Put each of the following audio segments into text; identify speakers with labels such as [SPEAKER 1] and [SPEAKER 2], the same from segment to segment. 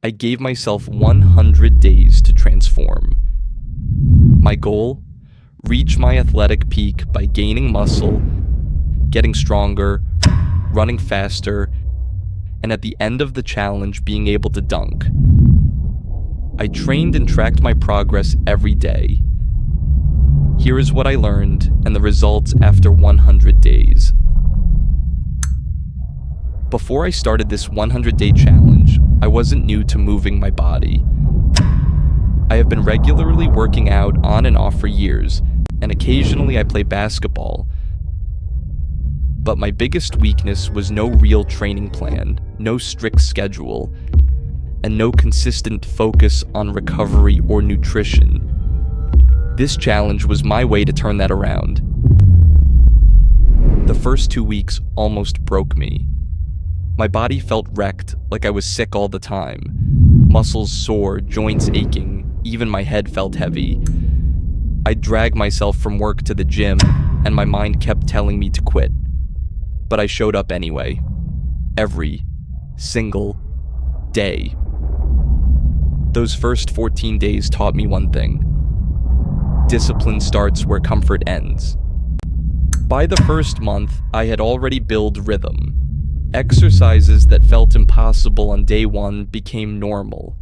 [SPEAKER 1] I gave myself 100 days to transform. My goal? Reach my athletic peak by gaining muscle, getting stronger, running faster, and at the end of the challenge, being able to dunk. I trained and tracked my progress every day. Here is what I learned and the results after 100 days. Before I started this 100-day challenge, I wasn't new to moving my body. I have been regularly working out on and off for years, and occasionally I play basketball. But my biggest weakness was no real training plan, no strict schedule, and no consistent focus on recovery or nutrition. This challenge was my way to turn that around. The first 2 weeks almost broke me. My body felt wrecked, like I was sick all the time. Muscles sore, joints aching, even my head felt heavy. I'd drag myself from work to the gym, and my mind kept telling me to quit. But I showed up anyway. Every single day. Those first 14 days taught me one thing. Discipline starts where comfort ends. By the first month, I had already built rhythm. Exercises that felt impossible on day one became normal.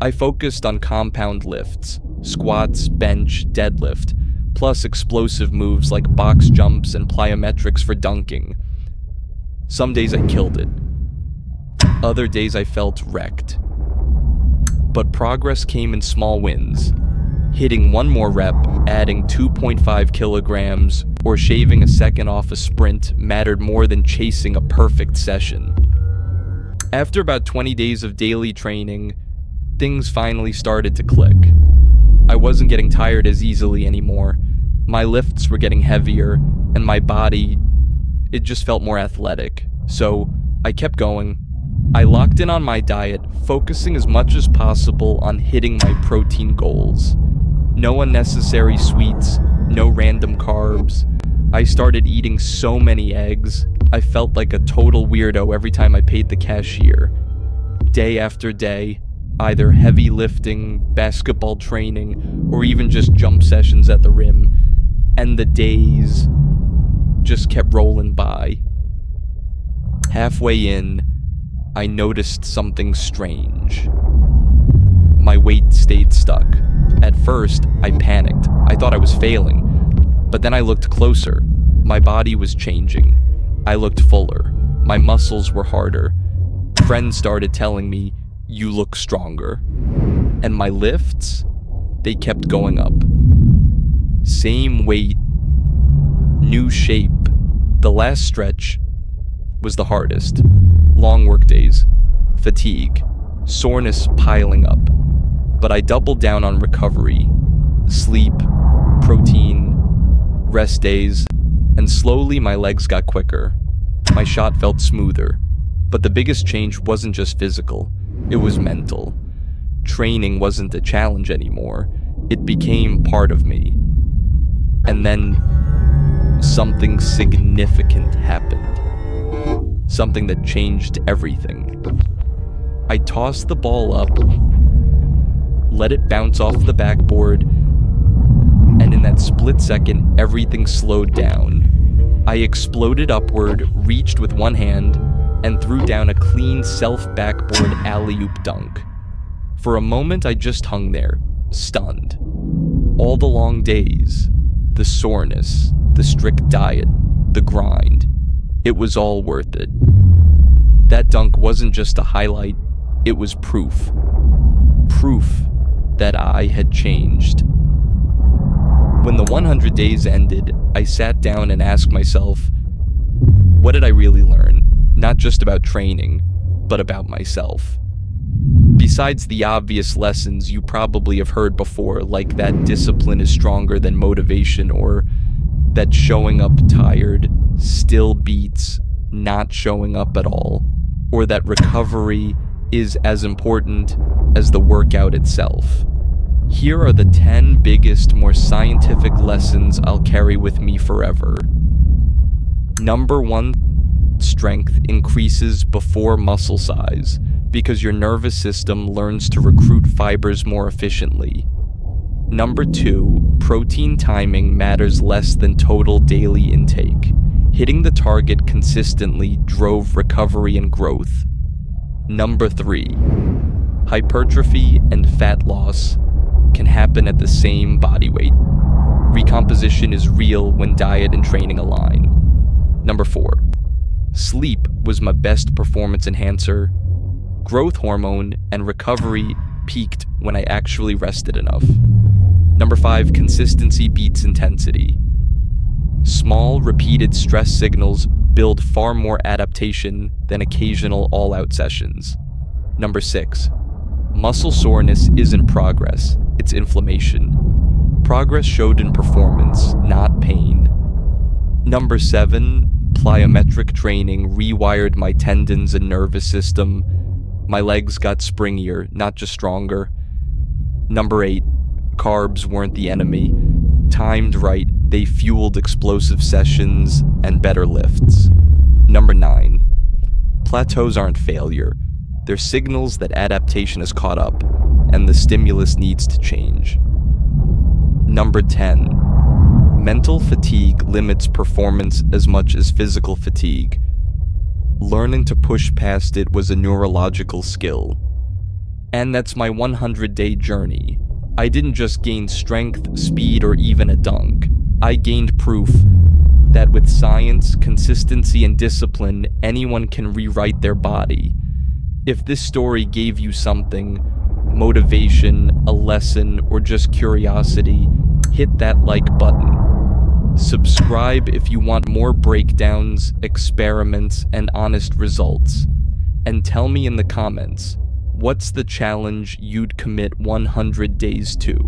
[SPEAKER 1] I focused on compound lifts, squats, bench, deadlift, plus explosive moves like box jumps and plyometrics for dunking. Some days I killed it. Other days I felt wrecked. But progress came in small wins. Hitting one more rep, adding 2.5 kilograms, or shaving a second off a sprint mattered more than chasing a perfect session. After about 20 days of daily training, things finally started to click. I wasn't getting tired as easily anymore. My lifts were getting heavier, and my body, it just felt more athletic. So I kept going. I locked in on my diet, focusing as much as possible on hitting my protein goals. No unnecessary sweets, no random carbs. I started eating so many eggs, I felt like a total weirdo every time I paid the cashier. Day after day, either heavy lifting, basketball training, or even just jump sessions at the rim, and the days just kept rolling by. Halfway in, I noticed something strange. My weight stayed stuck. At first, I panicked. I thought I was failing. But then I looked closer. My body was changing. I looked fuller. My muscles were harder. Friends started telling me, "You look stronger." And my lifts, they kept going up. Same weight, new shape. The last stretch was the hardest. Long work days, fatigue, soreness piling up. But I doubled down on recovery, sleep, protein, rest days, and slowly my legs got quicker. My shot felt smoother. But the biggest change wasn't just physical, it was mental. Training wasn't a challenge anymore, it became part of me. And then something significant happened. Something that changed everything. I tossed the ball up, let it bounce off the backboard, and in that split second, everything slowed down. I exploded upward, reached with one hand, and threw down a clean self-backboard alley-oop dunk. For a moment, I just hung there, stunned. All the long days, the soreness, the strict diet, the grind, it was all worth it. That dunk wasn't just a highlight, it was proof. Proof that I had changed. When the 100 days ended, I sat down and asked myself, what did I really learn? Not just about training, but about myself. Besides the obvious lessons you probably have heard before, like that discipline is stronger than motivation, or that showing up tired still beats not showing up at all, or that recovery is as important as the workout itself. Here are the 10 biggest, more scientific lessons I'll carry with me forever. Number 1, strength increases before muscle size. Because your nervous system learns to recruit fibers more efficiently. Number 2, protein timing matters less than total daily intake. Hitting the target consistently drove recovery and growth. Number 3, hypertrophy and fat loss can happen at the same body weight. Recomposition is real when diet and training align. Number 4, sleep was my best performance enhancer. Growth hormone and recovery peaked when I actually rested enough. Number 5, consistency beats intensity. Small, repeated stress signals build far more adaptation than occasional all-out sessions. Number 6, muscle soreness isn't progress, it's inflammation. Progress showed in performance, not pain. Number 7, plyometric training rewired my tendons and nervous system. My legs got springier, not just stronger. Number 8, carbs weren't the enemy. Timed right, they fueled explosive sessions and better lifts. Number 9, plateaus aren't failure. They're signals that adaptation has caught up and the stimulus needs to change. Number 10, mental fatigue limits performance as much as physical fatigue. Learning to push past it was a neurological skill. And that's my 100-day journey. I didn't just gain strength, speed, or even a dunk. I gained proof that with science, consistency, and discipline, anyone can rewrite their body. If this story gave you something, motivation, a lesson, or just curiosity, hit that like button. Subscribe if you want more breakdowns, experiments, and honest results. And tell me in the comments, what's the challenge you'd commit 100 days to?